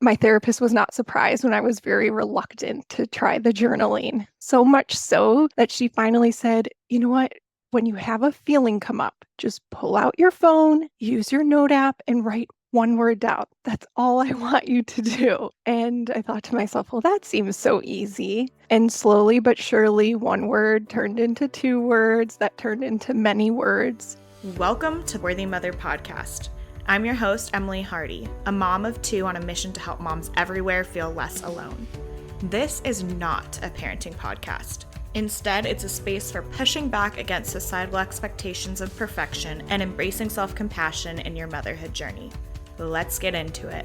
My therapist was not surprised when I was very reluctant to try the journaling. So much so that she finally said, you know what? When you have a feeling come up, just pull out your phone, use your note app, and write one word down. That's all I want you to do. And I thought to myself, well, that seems so easy. And slowly but surely, one word turned into two words, that turned into many words. Welcome to Worthy Mother Podcast. I'm your host, Emily Hardy, a mom of two on a mission to help moms everywhere feel less alone. This is not a parenting podcast. Instead, it's a space for pushing back against societal expectations of perfection and embracing self-compassion in your motherhood journey. Let's get into it.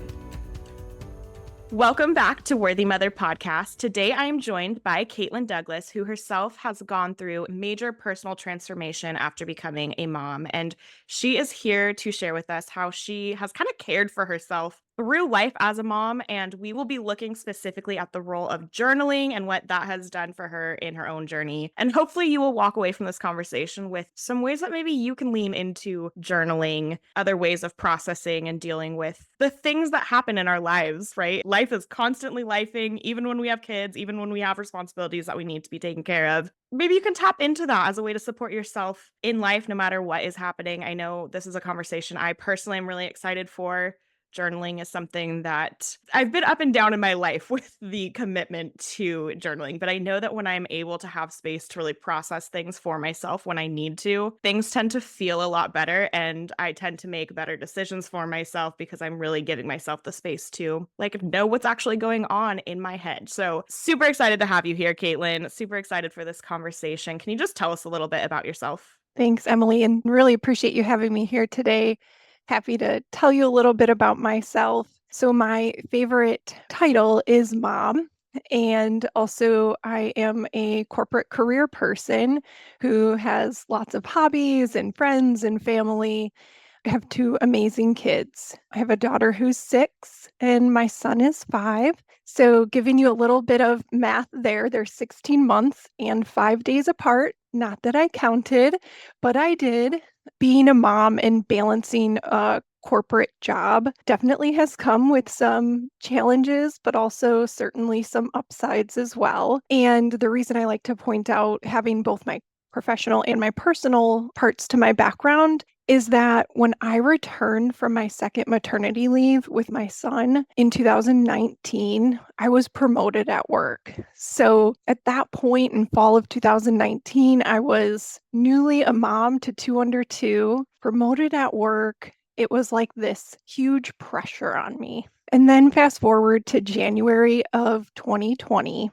Welcome back to Worthy Mother Podcast. Today I am joined by Caitlin Douglas, who herself has gone through major personal transformation after becoming a mom. And she is here to share with us how she has kind of cared for herself through life as a mom. And we will be looking specifically at the role of journaling and what that has done for her in her own journey. And hopefully you will walk away from this conversation with some ways that maybe you can lean into journaling, other ways of processing and dealing with the things that happen in our lives, right? Life is constantly lifing, even when we have kids, even when we have responsibilities that we need to be taken care of. Maybe you can tap into that as a way to support yourself in life, no matter what is happening. I know this is a conversation I personally am really excited for. Journaling is something that I've been up and down in my life with the commitment to journaling, but I know that when I'm able to have space to really process things for myself when I need to, things tend to feel a lot better and I tend to make better decisions for myself because I'm really giving myself the space to know what's actually going on in my head. So super excited to have you here, Caitlin. Super excited for this conversation. Can you just tell us a little bit about yourself? Thanks, Emily, and really appreciate you having me here today. Happy to tell you a little bit about myself. So, my favorite title is mom. And also, I am a corporate career person who has lots of hobbies and friends and family. I have two amazing kids. I have a daughter who's 6 and my son is 5. So, giving you a little bit of math there, they're 16 months and 5 days apart. Not that I counted, but I did. Being a mom and balancing a corporate job definitely has come with some challenges, but also certainly some upsides as well. And the reason I like to point out having both my professional and my personal parts to my background is that when I returned from my second maternity leave with my son in 2019, I was promoted at work. So at that point in fall of 2019, I was newly a mom to two under two, promoted at work. It was like this huge pressure on me. And then fast forward to January of 2020,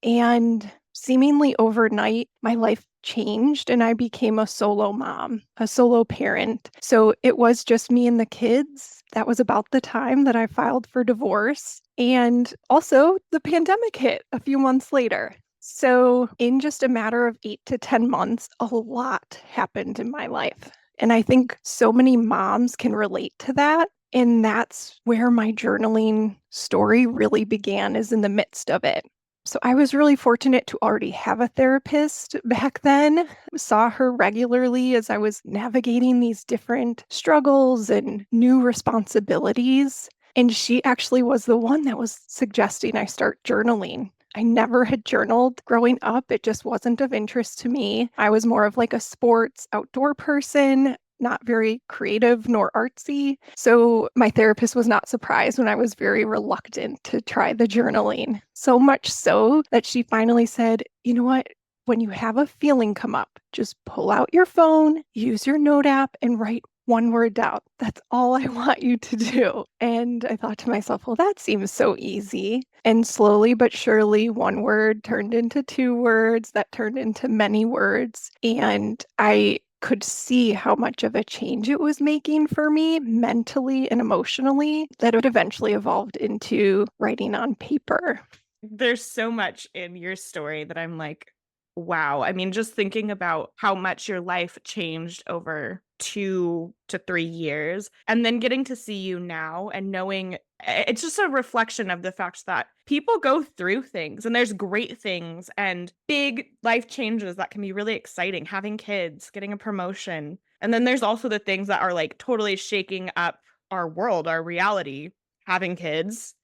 and seemingly overnight, my life changed and I became a solo mom, a solo parent. So it was just me and the kids. That was about the time that I filed for divorce. And also, the pandemic hit a few months later. So, in just a matter of 8 to 10 months, a lot happened in my life. And I think so many moms can relate to that. And that's where my journaling story really began, is in the midst of it. So I was really fortunate to already have a therapist back then. Saw her regularly as I was navigating these different struggles and new responsibilities. And she actually was the one that was suggesting I start journaling. I never had journaled growing up. It just wasn't of interest to me. I was more of like a sports outdoor person, not very creative nor artsy. So my therapist was not surprised when I was very reluctant to try the journaling. So much so that she finally said, you know what? When you have a feeling come up, just pull out your phone, use your note app, and write one word down. That's all I want you to do. And I thought to myself, well, that seems so easy. And slowly but surely, one word turned into two words, that turned into many words. And I could see how much of a change it was making for me mentally and emotionally, that it eventually evolved into writing on paper. There's so much in your story that I'm like, wow. I mean, just thinking about how much your life changed over 2 to 3 years, and then getting to see you now and knowing it's just a reflection of the fact that people go through things and there's great things and big life changes that can be really exciting, having kids, getting a promotion. And then there's also the things that are like totally shaking up our world, our reality, having kids,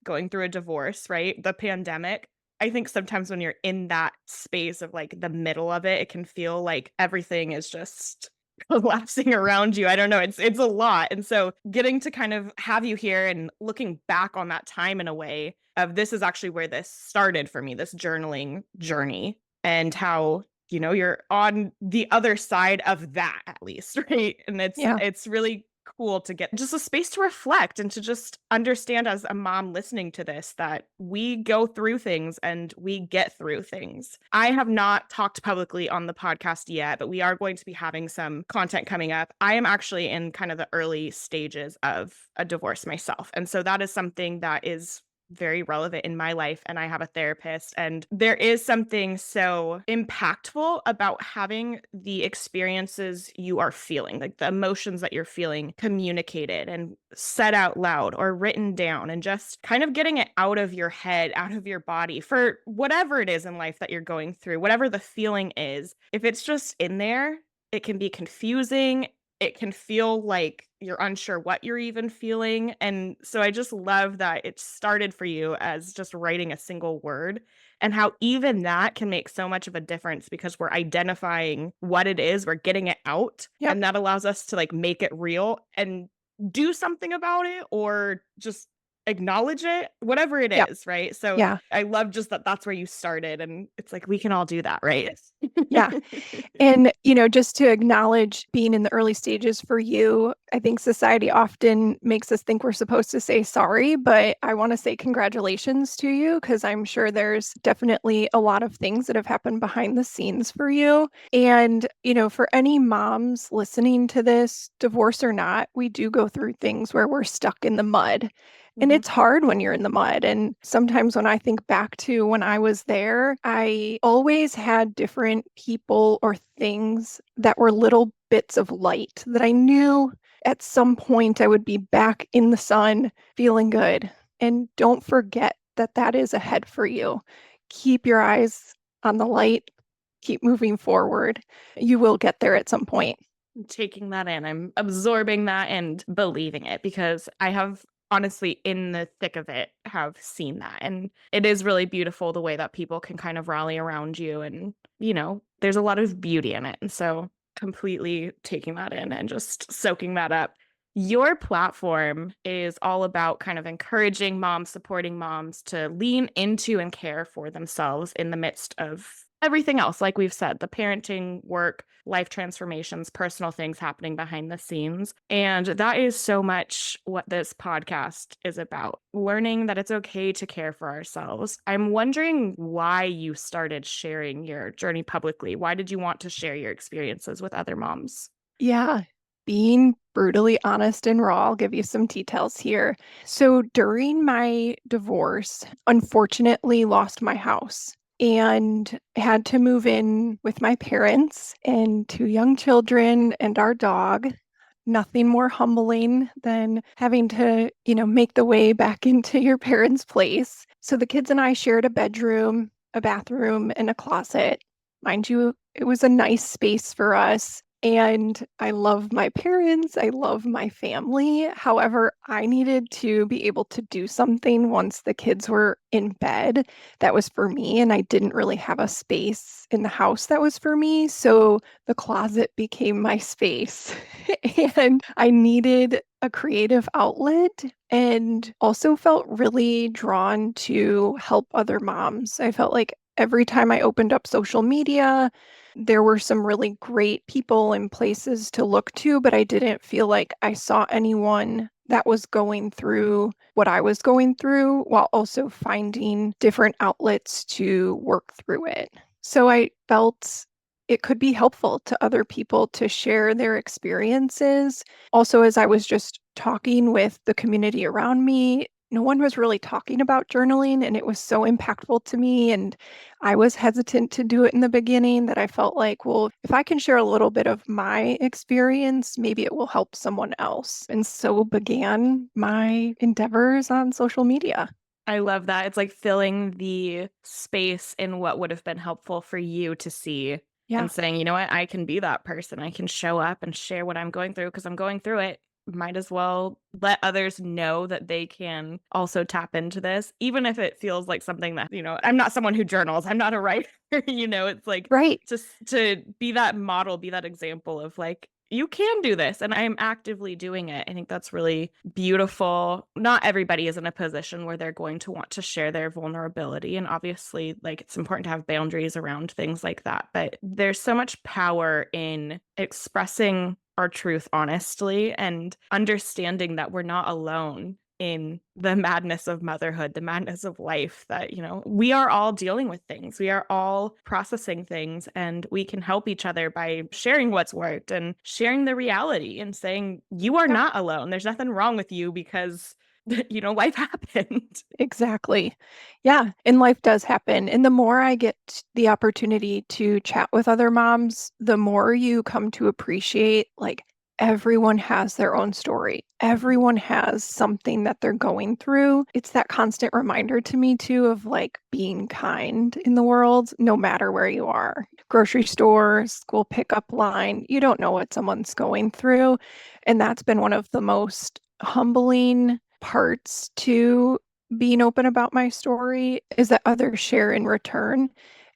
going through a divorce, right? The pandemic. I think sometimes when you're in that space of like the middle of it, it can feel like everything is just collapsing around you. I don't know. It's a lot. And so getting to kind of have you here and looking back on that time in a way of this is actually where this started for me, this journaling journey, and how you're on the other side of that at least, right? And Yeah. it's really cool to get just a space to reflect and to just understand as a mom listening to this that we go through things and we get through things. I have not talked publicly on the podcast yet, but we are going to be having some content coming up. I am actually in kind of the early stages of a divorce myself. And so that is something that is very relevant in my life, and I have a therapist, and there is something so impactful about having the experiences you are feeling, like the emotions that you're feeling, communicated and said out loud or written down, and just kind of getting it out of your head, out of your body, for whatever it is in life that you're going through, whatever the feeling is. If it's just in there, it can be confusing. It can feel like you're unsure what you're even feeling. And so I just love that it started for you as just writing a single word, and how even that can make so much of a difference because we're identifying what it is, we're getting it out, Yep. and that allows us to like make it real and do something about it, or just acknowledge it, whatever it Yep. is, right? So Yeah. I love just that that's where you started, and it's like we can all do that, right? Yeah. And, just to acknowledge being in the early stages for you, I think society often makes us think we're supposed to say sorry, but I want to say congratulations to you because I'm sure there's definitely a lot of things that have happened behind the scenes for you. And, for any moms listening to this, divorce or not, we do go through things where we're stuck in the mud. And Mhm. it's hard when you're in the mud. And sometimes when I think back to when I was there, I always had different people or things that were little bits of light that I knew at some point I would be back in the sun feeling good. And don't forget that that is ahead for you. Keep your eyes on the light, keep moving forward. You will get there at some point. Taking that in. I'm absorbing that and believing it because I have honestly in the thick of it have seen that. And it is really beautiful the way that people can kind of rally around you, and there's a lot of beauty in it. And so completely taking that in and just soaking that up. Your platform is all about kind of encouraging moms, supporting moms to lean into and care for themselves in the midst of everything else. Like we've said, the parenting work, life transformations, personal things happening behind the scenes. And that is so much what this podcast is about, learning that it's okay to care for ourselves. I'm wondering why you started sharing your journey publicly. Why did you want to share your experiences with other moms? Yeah, being brutally honest and raw, I'll give you some details here. So during my divorce, unfortunately lost my house and had to move in with my parents and two young children and our dog. Nothing more humbling than having to, make the way back into your parents' place. So the kids and I shared a bedroom, a bathroom, and a closet. Mind you, it was a nice space for us. And I love my parents. I love my family. However, I needed to be able to do something once the kids were in bed that was for me. And I didn't really have a space in the house that was for me. So the closet became my space. And I needed a creative outlet and also felt really drawn to help other moms. I felt like every time I opened up social media, there were some really great people and places to look to, but I didn't feel like I saw anyone that was going through what I was going through while also finding different outlets to work through it. So I felt it could be helpful to other people to share their experiences. Also, as I was just talking with the community around me, no one was really talking about journaling, and it was so impactful to me. And I was hesitant to do it in the beginning that I felt like, well, if I can share a little bit of my experience, maybe it will help someone else. And so began my endeavors on social media. I love that. It's like filling the space in what would have been helpful for you to see Yeah. and saying, you know what, I can be that person. I can show up and share what I'm going through because I'm going through it. might as well let others know that they can also tap into this, even if it feels like something that, I'm not someone who journals, I'm not a writer, it's like Right. just to be that model, be that example of like, you can do this, and I am actively doing it. I think that's really beautiful. Not everybody is in a position where they're going to want to share their vulnerability. And obviously, like, it's important to have boundaries around things like that. But there's so much power in expressing our truth honestly and understanding that we're not alone in the madness of motherhood, the madness of life, that, we are all dealing with things. We are all processing things, and we can help each other by sharing what's worked and sharing the reality and saying, you are Yeah, not alone. There's nothing wrong with you because, life happened. exactly. Yeah, and life does happen. And the more I get the opportunity to chat with other moms, the more you come to appreciate like everyone has their own story. Everyone has something that they're going through. It's that constant reminder to me too of like being kind in the world, no matter where you are. Grocery store, school pickup line, you don't know what someone's going through. And that's been one of the most humbling parts to being open about my story is that others share in return.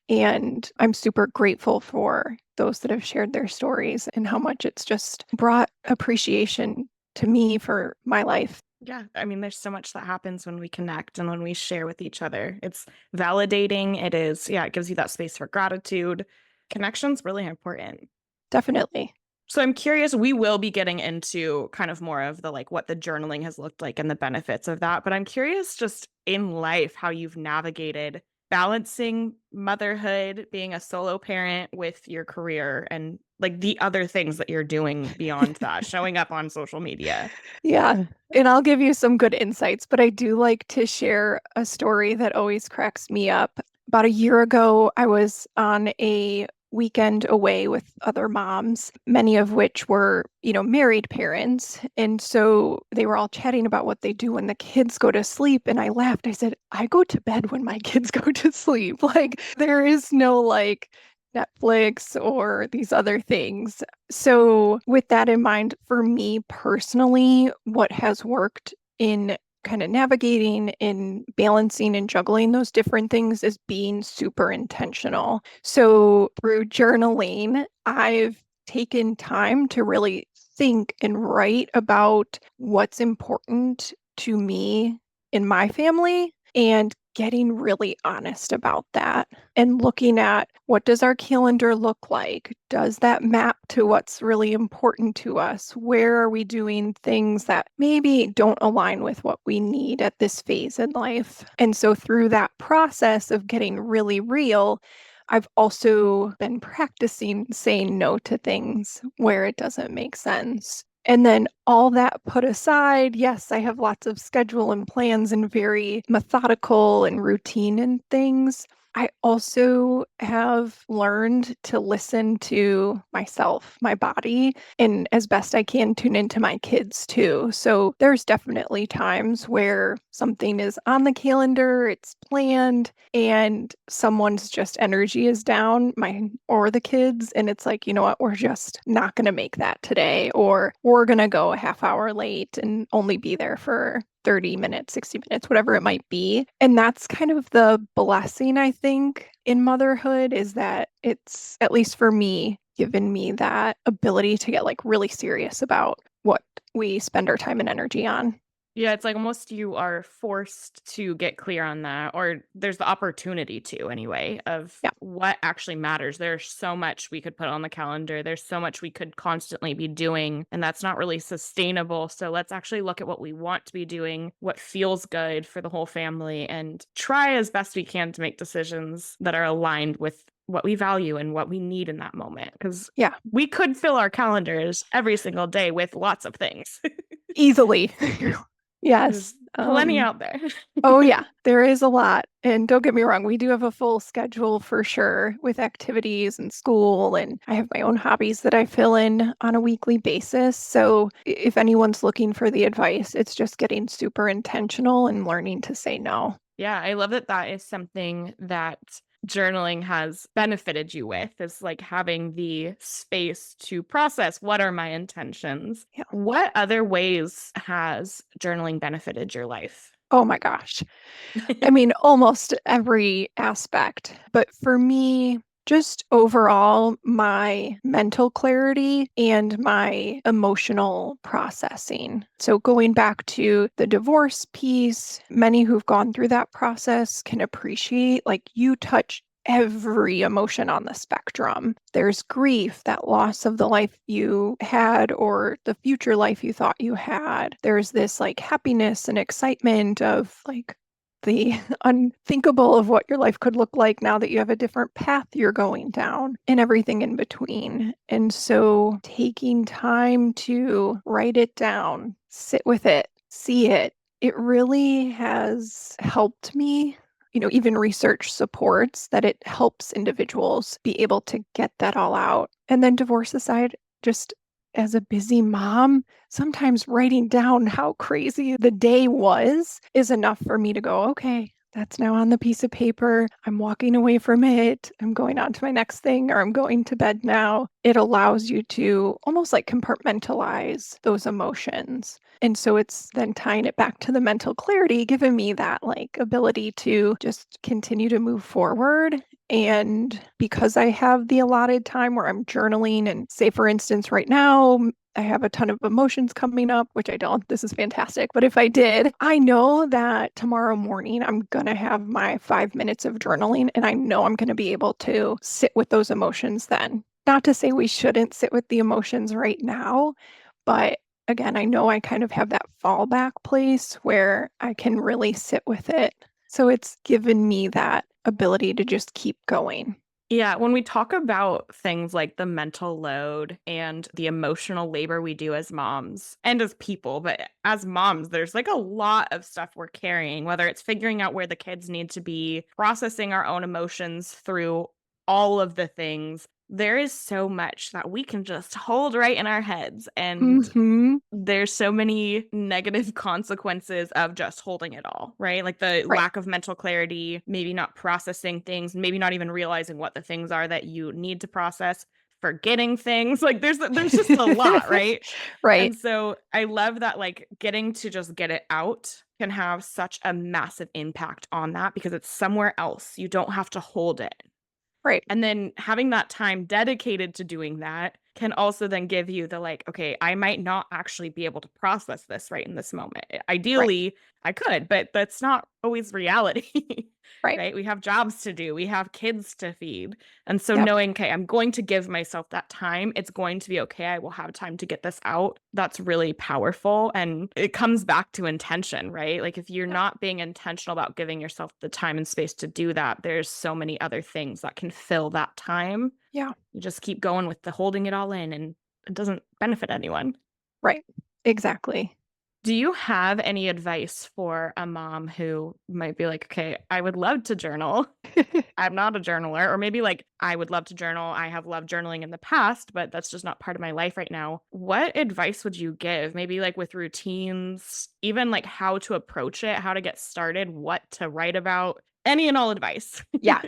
And I'm super grateful for those that have shared their stories and how much it's just brought appreciation to me for my life. Yeah, I mean, there's so much that happens when we connect and when we share with each other. It's validating. It is, yeah, it gives you that space for gratitude. Connection's really important. Definitely. So I'm curious, we will be getting into kind of more of the like what the journaling has looked like and the benefits of that. But I'm curious just in life how you've navigated balancing motherhood, being a solo parent with your career and like the other things that you're doing beyond that, showing up on social media. Yeah. And I'll give you some good insights, but I do like to share a story that always cracks me up. About a year ago, I was on a weekend away with other moms, many of which were, married parents. And so they were all chatting about what they do when the kids go to sleep. And I laughed. I said, I go to bed when my kids go to sleep. Like, there is no like Netflix or these other things. So, with that in mind, for me personally, what has worked in kind of navigating and balancing and juggling those different things is being super intentional. So, through journaling, I've taken time to really think and write about what's important to me in my family and getting really honest about that and looking at what does our calendar look like? Does that map to what's really important to us? Where are we doing things that maybe don't align with what we need at this phase in life? And so through that process of getting really real, I've also been practicing saying no to things where it doesn't make sense. And then all that put aside, yes, I have lots of schedule and plans and very methodical and routine and things. I also have learned to listen to myself, my body, and as best I can tune into my kids too. So there's definitely times where something is on the calendar, it's planned, and someone's just energy is down, mine or the kids, and it's like, you know what, we're just not going to make that today, or we're going to go a half hour late and only be there for 30 minutes, 60 minutes, whatever it might be. And that's kind of the blessing, I think, in motherhood is that it's, at least for me, given me that ability to get like really serious about what we spend our time and energy on. Yeah, it's like almost you are forced to get clear on that, or there's the opportunity to anyway, of Yeah. what actually matters. There's so much we could put on the calendar. There's so much we could constantly be doing, and that's not really sustainable. So let's actually look at what we want to be doing, what feels good for the whole family, and try as best we can to make decisions that are aligned with what we value and what we need in that moment. Because Yeah. we could fill our calendars every single day with lots of things. Easily. There's Yes. plenty out there. Oh, yeah, there is a lot. And don't get me wrong, we do have a full schedule for sure with activities and school. And I have my own hobbies that I fill in on a weekly basis. So if anyone's looking for the advice, it's just getting super intentional and learning to say no. Yeah, I love that that is something that journaling has benefited you with is like having the space to process what are my intentions. Yeah. What other ways has journaling benefited your life? Oh my gosh. I mean, almost every aspect. But for me, just overall, my mental clarity and my emotional processing. So, going back to the divorce piece, many who've gone through that process can appreciate like you touch every emotion on the spectrum. There's grief, that loss of the life you had or the future life you thought you had. There's this like happiness and excitement of like, the unthinkable of what your life could look like now that you have a different path you're going down and everything in between. And so taking time to write it down, sit with it, see it, it really has helped me. Even research supports that it helps individuals be able to get that all out. And then divorce aside, just as a busy mom, sometimes writing down how crazy the day was is enough for me to go, okay, that's now on the piece of paper. I'm walking away from it. I'm going on to my next thing, or I'm going to bed now. It allows you to almost like compartmentalize those emotions. And so it's then tying it back to the mental clarity, giving me that like ability to just continue to move forward. And because I have the allotted time where I'm journaling, and say, for instance, right now, I have a ton of emotions coming up, which I don't. This is fantastic. But if I did, I know that tomorrow morning I'm going to have my 5 minutes of journaling, and I know I'm going to be able to sit with those emotions then. Not to say we shouldn't sit with the emotions right now, but again, I know I kind of have that fallback place where I can really sit with it. So it's given me that ability to just keep going. Yeah, when we talk about things like the mental load and the emotional labor we do as moms and as people, but as moms, there's like a lot of stuff we're carrying, whether it's figuring out where the kids need to be, processing our own emotions through all of the things. There is so much that we can just hold right in our heads. And Mm-hmm. there's so many negative consequences of just holding it all, right? Like the Right. lack of mental clarity, maybe not processing things, maybe not even realizing what the things are that you need to process, forgetting things. Like there's just a lot, right? Right. And so I love that like getting to just get it out can have such a massive impact on that because it's somewhere else. You don't have to hold it. Right. And then having that time dedicated to doing that can also then give you the like, okay, I might not actually be able to process this right in this moment. Right. Ideally, I could, but that's not always reality, Right. right? We have jobs to do, we have kids to feed. And so Yep. knowing, okay, I'm going to give myself that time, it's going to be okay. I will have time to get this out. That's really powerful. And it comes back to intention, right? Like if you're Yep. not being intentional about giving yourself the time and space to do that, there's so many other things that can fill that time. Yeah. You just keep going with the holding it all in and it doesn't benefit anyone. Right. Exactly. Do you have any advice for a mom who might be like, okay, I would love to journal. I'm not a journaler, or maybe like I would love to journal. I have loved journaling in the past, but that's just not part of my life right now. What advice would you give? Maybe like with routines, even like how to approach it, how to get started, what to write about, any and all advice. Yeah.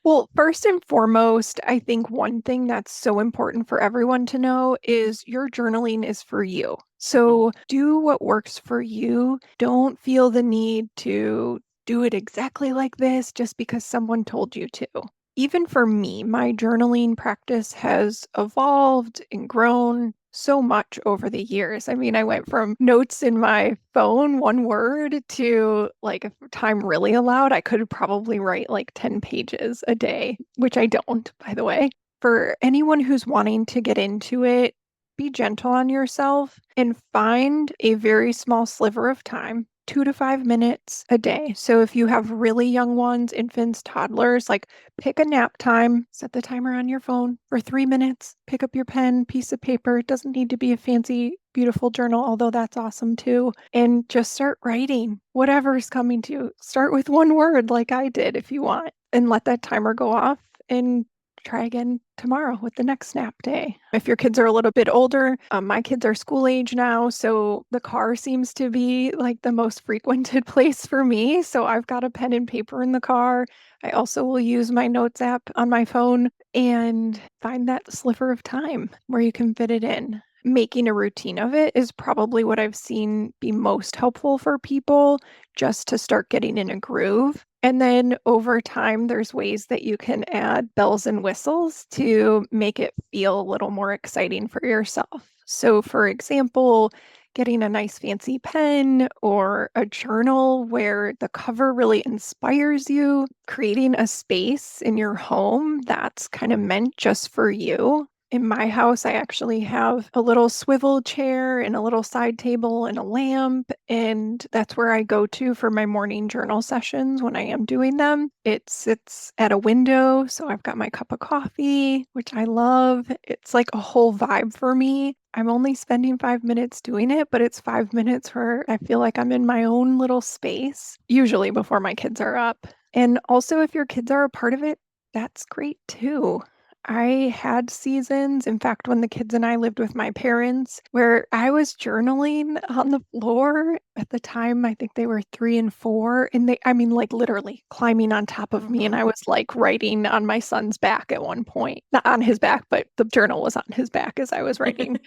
Well, first and foremost, I think one thing that's so important for everyone to know is your journaling is for you. So do what works for you. Don't feel the need to do it exactly like this just because someone told you to. Even for me, my journaling practice has evolved and grown so much over the years. I mean, I went from notes in my phone, one word, to like if time really allowed, I could probably write like 10 pages a day, which I don't, by the way. For anyone who's wanting to get into it, be gentle on yourself and find a very small sliver of time, 2 to 5 minutes a day. So if you have really young ones, infants, toddlers, like pick a nap time, set the timer on your phone for 3 minutes, pick up your pen, piece of paper. It doesn't need to be a fancy, beautiful journal, although that's awesome too. And just start writing whatever is coming to you. Start with one word like I did if you want, and let that timer go off and try again tomorrow with the next nap day. If your kids are a little bit older, my kids are school age now, so the car seems to be like the most frequented place for me. So I've got a pen and paper in the car. I also will use my notes app on my phone and find that sliver of time where you can fit it in. Making a routine of it is probably what I've seen be most helpful for people just to start getting in a groove. And then over time, there's ways that you can add bells and whistles to make it feel a little more exciting for yourself. So, for example, getting a nice fancy pen or a journal where the cover really inspires you, creating a space in your home that's kind of meant just for you. In my house, I actually have a little swivel chair and a little side table and a lamp, and that's where I go to for my morning journal sessions when I am doing them. It sits at a window, so I've got my cup of coffee, which I love. It's like a whole vibe for me. I'm only spending 5 minutes doing it, but it's 5 minutes where I feel like I'm in my own little space, usually before my kids are up. And also, if your kids are a part of it, that's great too. I had seasons, in fact, when the kids and I lived with my parents, where I was journaling on the floor. At the time, I think they were 3 and 4, and I mean, like literally climbing on top of me. And Mhm. I was like writing on my son's back at one point, not on his back, but the journal was on his back as I was writing.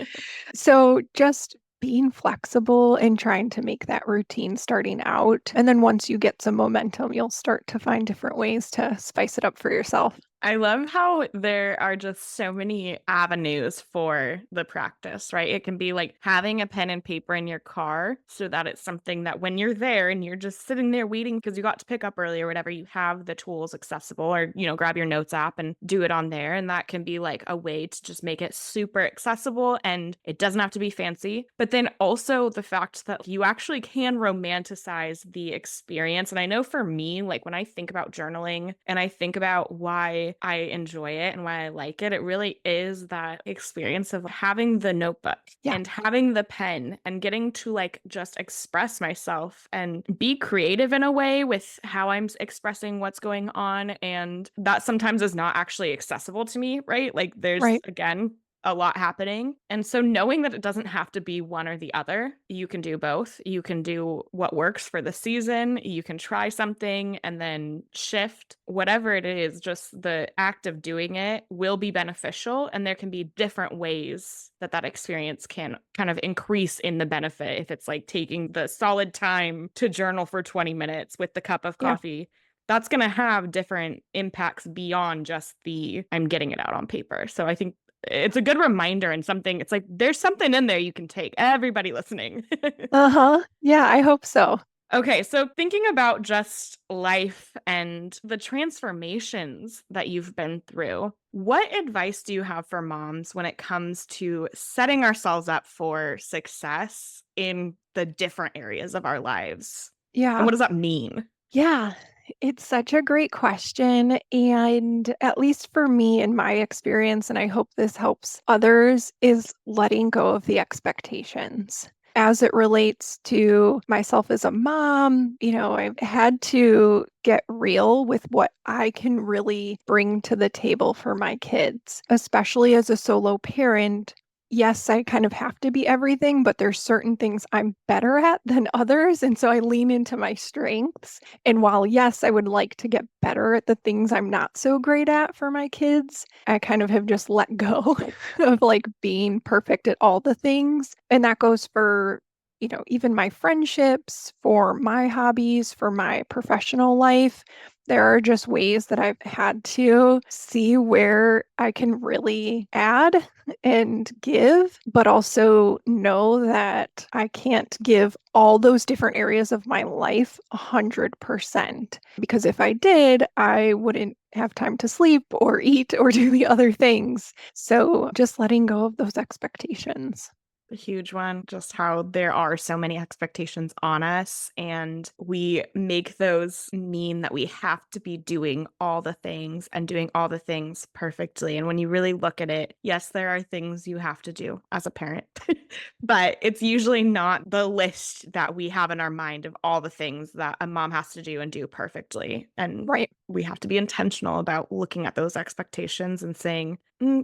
So just being flexible and trying to make that routine starting out. And then once you get some momentum, you'll start to find different ways to spice it up for yourself. I love how there are just so many avenues for the practice, right? It can be like having a pen and paper in your car so that it's something that when you're there and you're just sitting there waiting because you got to pick up early or whatever, you have the tools accessible or, grab your notes app and do it on there. And that can be like a way to just make it super accessible and it doesn't have to be fancy. But then also the fact that you actually can romanticize the experience. And I know for me, like when I think about journaling and I think about why I enjoy it and why I like it, it really is that experience of having the notebook Yeah, and having the pen and getting to like just express myself and be creative in a way with how I'm expressing what's going on. And that sometimes is not actually accessible to me, right? Like there's, right. again, a lot happening. And so knowing that it doesn't have to be one or the other, you can do both. You can do what works for the season. You can try something and then shift. Whatever it is, just the act of doing it will be beneficial. And there can be different ways that that experience can kind of increase in the benefit. If it's like taking the solid time to journal for 20 minutes with the cup of Yeah. coffee, that's going to have different impacts beyond just the I'm getting it out on paper. So I think it's a good reminder and something. It's like there's something in there you can take. Everybody listening. Uh-huh. Yeah, I hope so. Okay, so thinking about just life and the transformations that you've been through, what advice do you have for moms when it comes to setting ourselves up for success in the different areas of our lives? And Yeah. what does that mean? Yeah, it's such a great question. And at least for me, in my experience, and I hope this helps others, is letting go of the expectations. As it relates to myself as a mom, I've had to get real with what I can really bring to the table for my kids, especially as a solo parent. Yes, I kind of have to be everything, but there's certain things I'm better at than others. And so I lean into my strengths. And while, yes, I would like to get better at the things I'm not so great at for my kids, I kind of have just let go of like being perfect at all the things. And that goes for, even my friendships, for my hobbies, for my professional life. There are just ways that I've had to see where I can really add and give, but also know that I can't give all those different areas of my life 100%. Because if I did, I wouldn't have time to sleep or eat or do the other things. So just letting go of those expectations. A huge one, just how there are so many expectations on us, and we make those mean that we have to be doing all the things and doing all the things perfectly. And when you really look at it, yes, there are things you have to do as a parent, but it's usually not the list that we have in our mind of all the things that a mom has to do and do perfectly. And Right. we have to be intentional about looking at those expectations and saying,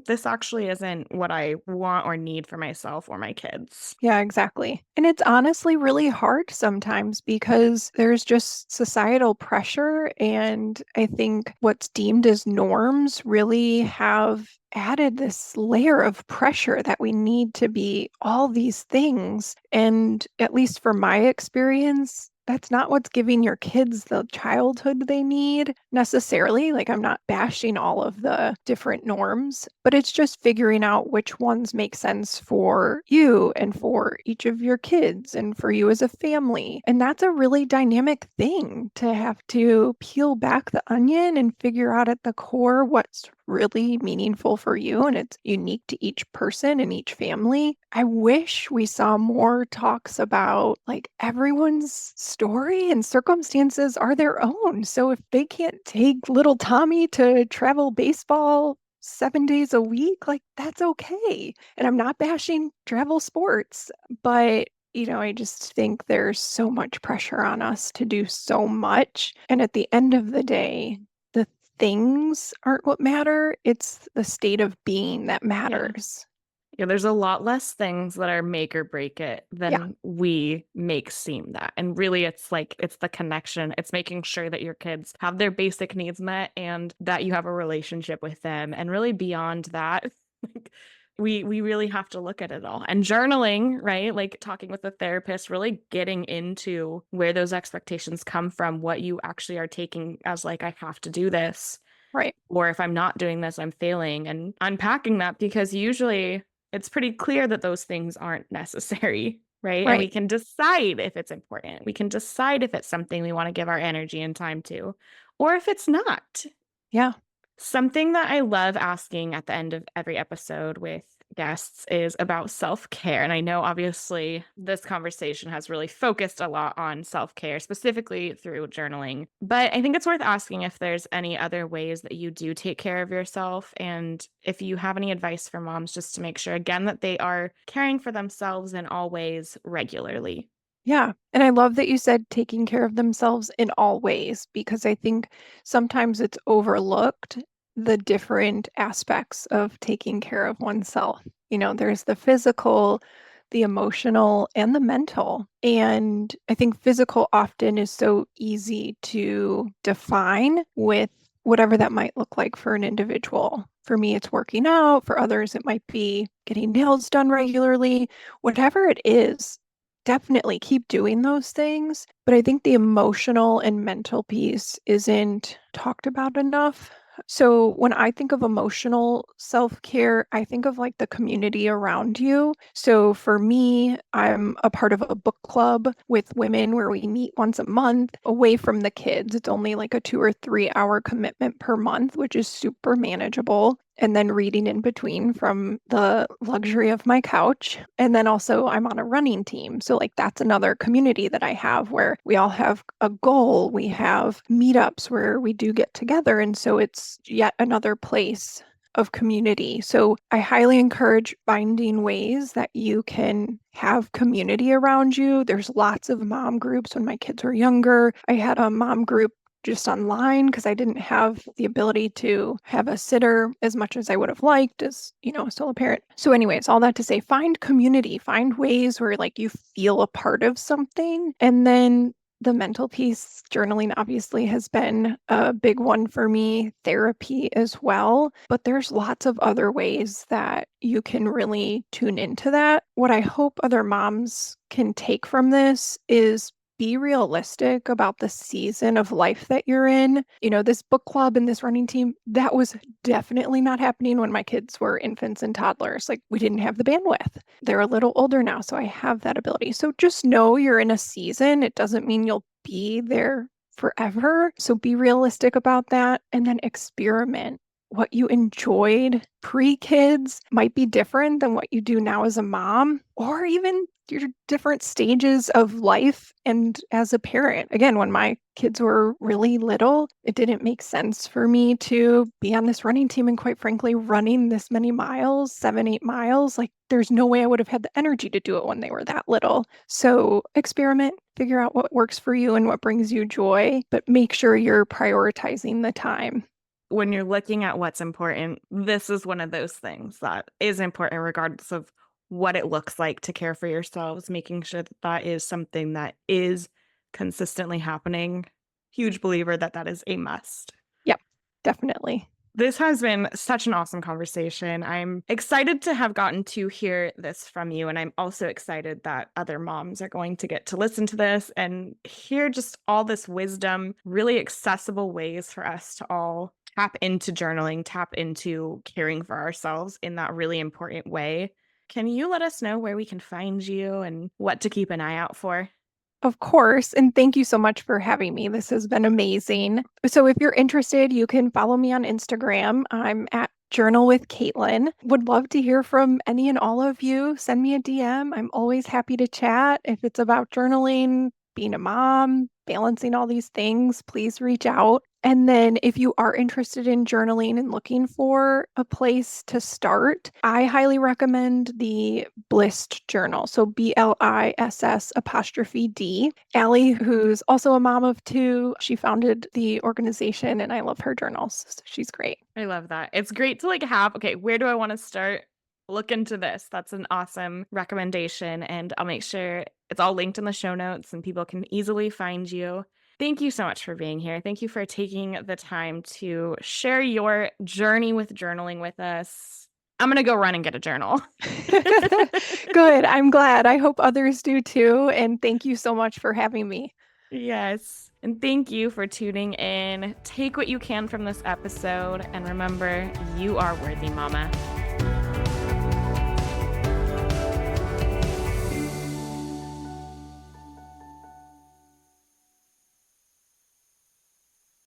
this actually isn't what I want or need for myself or my kids. Yeah, exactly. And it's honestly really hard sometimes because there's just societal pressure. And I think what's deemed as norms really have added this layer of pressure that we need to be all these things. And at least for my experience, that's not what's giving your kids the childhood they need necessarily. Like, I'm not bashing all of the different norms, but it's just figuring out which ones make sense for you and for each of your kids and for you as a family. And that's a really dynamic thing to have to peel back the onion and figure out at the core what's really meaningful for you, and it's unique to each person and each family. I wish we saw more talks about like everyone's story and circumstances are their own. So if they can't take little Tommy to travel baseball 7 days a week, like that's okay. And I'm not bashing travel sports, but I just think there's so much pressure on us to do so much. And at the end of the day, the things aren't what matter. It's the state of being that Yeah. matters. Yeah, there's a lot less things that are make or break it Yeah, than we make seem that. And really, it's like, it's the connection. It's making sure that your kids have their basic needs met and that you have a relationship with them. And really beyond that, like, we really have to look at it all. And journaling, right? Like talking with a therapist, really getting into where those expectations come from, what you actually are taking as like, I have to do this, right, or if I'm not doing this, I'm failing, and unpacking that, because usually it's pretty clear that those things aren't necessary, right? And we right. can decide if it's important. We can decide if it's something we want to give our energy and time to, or if it's not. Yeah. Something that I love asking at the end of every episode with guests is about self care. And I know obviously this conversation has really focused a lot on self care, specifically through journaling. But I think it's worth asking if there's any other ways that you do take care of yourself. And if you have any advice for moms, just to make sure, again, that they are caring for themselves in all ways regularly. Yeah. And I love that you said taking care of themselves in all ways, because I think sometimes it's overlooked the different aspects of taking care of oneself. There's the physical, the emotional, and the mental. And I think physical often is so easy to define with whatever that might look like for an individual. For me, it's working out. For others, it might be getting nails done regularly. Whatever it is, definitely keep doing those things. But I think the emotional and mental piece isn't talked about enough. So when I think of emotional self-care, I think of like the community around you. So for me, I'm a part of a book club with women where we meet once a month away from the kids. It's only like a 2 or 3 hour commitment per month, which is super manageable. And then reading in between from the luxury of my couch. And then also, I'm on a running team. So, like, that's another community that I have where we all have a goal. We have meetups where we do get together. And so, it's yet another place of community. So, I highly encourage finding ways that you can have community around you. There's lots of mom groups. When my kids were younger, I had a mom group just online because I didn't have the ability to have a sitter as much as I would have liked as, a solo parent. So anyways, all that to say, find community, find ways where like you feel a part of something. And then the mental piece, journaling obviously has been a big one for me, therapy as well. But there's lots of other ways that you can really tune into that. What I hope other moms can take from this is be realistic about the season of life that you're in. This book club and this running team, that was definitely not happening when my kids were infants and toddlers. Like, we didn't have the bandwidth. They're a little older now, so I have that ability. So just know you're in a season. It doesn't mean you'll be there forever. So be realistic about that and then experiment what you enjoyed pre-kids might be different than what you do now as a mom, or even your different stages of life and as a parent. Again, when my kids were really little, it didn't make sense for me to be on this running team and quite frankly, running this many miles, 7, 8 miles. Like there's no way I would have had the energy to do it when they were that little. So experiment, figure out what works for you and what brings you joy, but make sure you're prioritizing the time. When you're looking at what's important, this is one of those things that is important regardless of what it looks like to care for yourselves, making sure that that is something that is consistently happening. Huge believer that that is a must. Yep, definitely. This has been such an awesome conversation. I'm excited to have gotten to hear this from you. And I'm also excited that other moms are going to get to listen to this and hear just all this wisdom, really accessible ways for us to all tap into journaling, tap into caring for ourselves in that really important way. Can you let us know where we can find you and what to keep an eye out for? Of course. And thank you so much for having me. This has been amazing. So, if you're interested, you can follow me on Instagram. I'm at Journal with Caitlin. Would love to hear from any and all of you. Send me a DM. I'm always happy to chat. If it's about journaling, being a mom, balancing all these things, please reach out. And then, if you are interested in journaling and looking for a place to start, I highly recommend the Blissed Journal. So BLISS''D. Allie, who's also a mom of two, she founded the organization and I love her journals. So she's great. I love that. It's great to have, okay, where do I want to start? Look into this. That's an awesome recommendation. And I'll make sure it's all linked in the show notes and people can easily find you. Thank you so much for being here. Thank you for taking the time to share your journey with journaling with us. I'm going to go run and get a journal. Good. I'm glad. I hope others do too. And thank you so much for having me. Yes. And thank you for tuning in. Take what you can from this episode. And remember, you are worthy, Mama.